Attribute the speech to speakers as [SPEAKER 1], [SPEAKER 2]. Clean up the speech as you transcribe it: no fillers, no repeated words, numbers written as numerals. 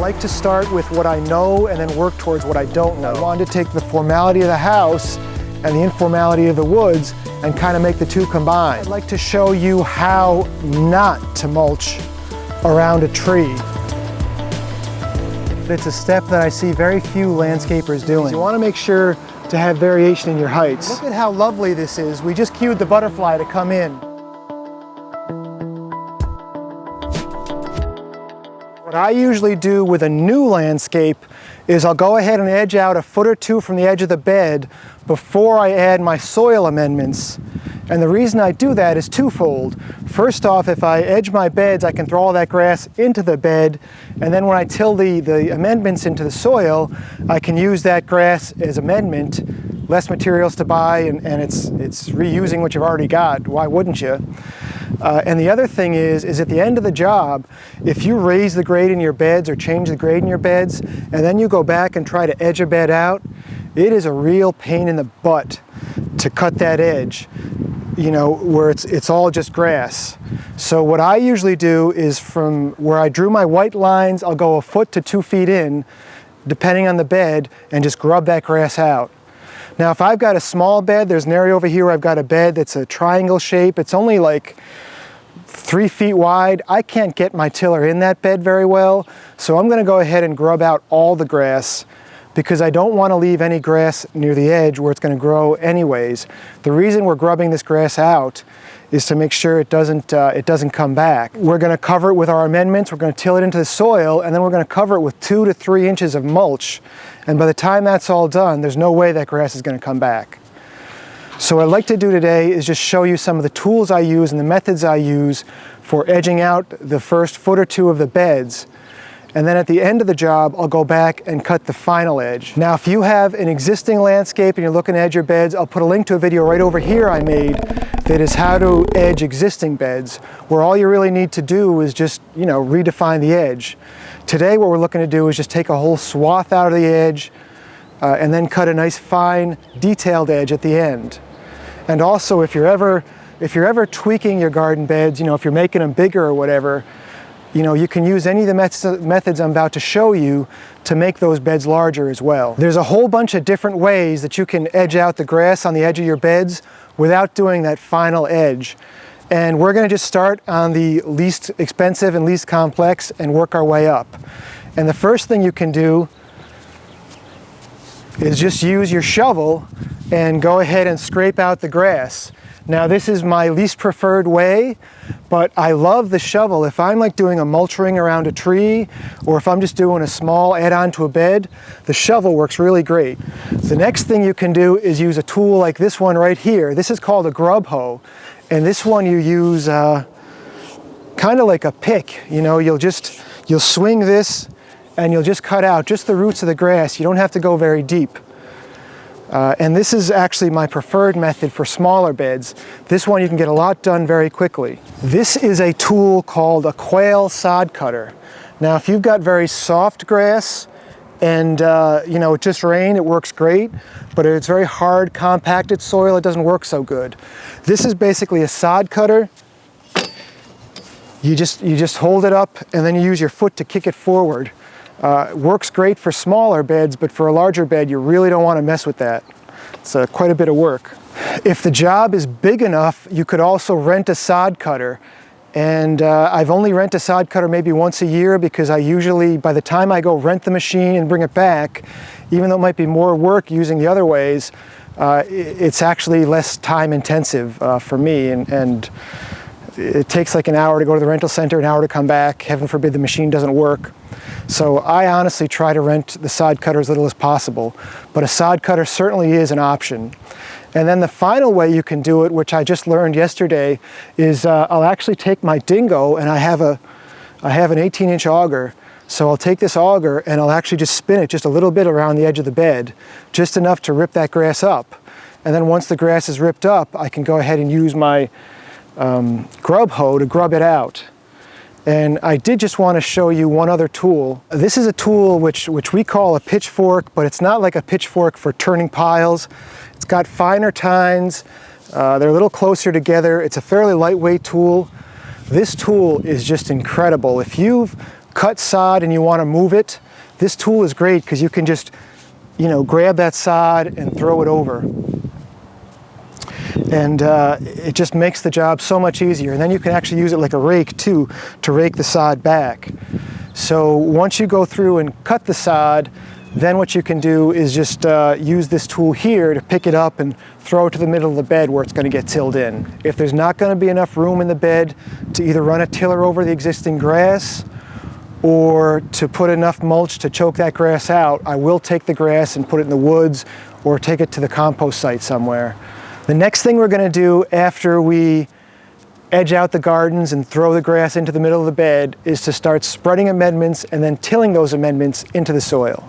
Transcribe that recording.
[SPEAKER 1] like to start with what I know and then work towards what I don't know. I wanted to take the formality of the house and the informality of the woods and kind of make the two combine. I'd like to show you how not to mulch around a tree. It's a step that I see very few landscapers doing. You want to make sure to have variation in your heights. Look at how lovely this is. We just cued the butterfly to come in. What I usually do with a new landscape is I'll go ahead and edge out a foot or two from the edge of the bed before I add my soil amendments. And the reason I do that is twofold. First off, if I edge my beds, I can throw all that grass into the bed, and then when I till the amendments into the soil, I can use that grass as amendment, less materials to buy, and it's reusing what you've already got. Why wouldn't you? And the other thing is at the end of the job, if you raise the grade in your beds or change the grade in your beds, and then you go back and try to edge a bed out, it is a real pain in the butt to cut that edge, you know, where it's all just grass. So what I usually do is from where I drew my white lines, I'll go a foot to 2 feet in, depending on the bed, and just grub that grass out. Now, if I've got a small bed, there's an area over here where I've got a bed that's a triangle shape. It's only like 3 feet wide. I can't get my tiller in that bed very well, so I'm going to go ahead and grub out all the grass because I don't want to leave any grass near the edge where it's going to grow anyways. The reason we're grubbing this grass out is to make sure it doesn't come back. We're going to cover it with our amendments, we're going to till it into the soil, and then we're going to cover it with 2 to 3 inches of mulch. And by the time that's all done, there's no way that grass is going to come back. So what I'd like to do today is just show you some of the tools I use and the methods I use for edging out the first foot or two of the beds. And then at the end of the job, I'll go back and cut the final edge. Now, if you have an existing landscape and you're looking to edge your beds, I'll put a link to a video right over here I made that is how to edge existing beds, where all you really need to do is just, you know, redefine the edge. Today, what we're looking to do is just take a whole swath out of the edge and then cut a nice fine detailed edge at the end. And also, if you're ever tweaking your garden beds, you know, if you're making them bigger or whatever, you know, you can use any of the methods I'm about to show you to make those beds larger as well. There's a whole bunch of different ways that you can edge out the grass on the edge of your beds without doing that final edge. And we're going to just start on the least expensive and least complex and work our way up. And the first thing you can do is just use your shovel and go ahead and scrape out the grass. Now, this is my least preferred way, but I love the shovel. If I'm like doing a mulch ring around a tree, or if I'm just doing a small add-on to a bed, the shovel works really great. The next thing you can do is use a tool like this one right here. This is called a Grub Hoe, and this one you use kind of like a pick. You know, you'll swing this and you'll just cut out just the roots of the grass. You don't have to go very deep. And this is actually my preferred method for smaller beds. This one you can get a lot done very quickly. This is a tool called a Quayle Sod Cutter. Now, if you've got very soft grass and you know, it just rained, it works great, but if it's very hard, compacted soil, it doesn't work so good. This is basically a sod cutter. You just hold it up and then you use your foot to kick it forward. It works great for smaller beds, but for a larger bed, you really don't want to mess with that. It's quite a bit of work. If the job is big enough, you could also rent a sod cutter. And I've only rent a sod cutter maybe once a year because I usually, by the time I go rent the machine and bring it back, even though it might be more work using the other ways, it's actually less time intensive for me. And it takes like an hour to go to the rental center, an hour to come back. Heaven forbid the machine doesn't work. So I honestly try to rent the sod cutter as little as possible, but a sod cutter certainly is an option. And then the final way you can do it, which I just learned yesterday, is I'll actually take my Dingo, and I have an 18-inch auger. So I'll take this auger and I'll actually just spin it just a little bit around the edge of the bed, just enough to rip that grass up. And then once the grass is ripped up, I can go ahead and use my Grub Hoe to grub it out. And I did just want to show you one other tool. This is a tool which we call a pitchfork, but it's not like a pitchfork for turning piles. It's got finer tines, they're a little closer together. It's a fairly lightweight tool. This tool is just incredible. If you've cut sod and you want to move it, this tool is great because you can just, grab that sod and throw it over. And it just makes the job so much easier. And then you can actually use it like a rake too, to rake the sod back. So once you go through and cut the sod, then what you can do is just use this tool here to pick it up and throw it to the middle of the bed where it's going to get tilled in. If there's not going to be enough room in the bed to either run a tiller over the existing grass or to put enough mulch to choke that grass out, I will take the grass and put it in the woods or take it to the compost site somewhere. The next thing we're going to do after we edge out the gardens and throw the grass into the middle of the bed is to start spreading amendments and then tilling those amendments into the soil.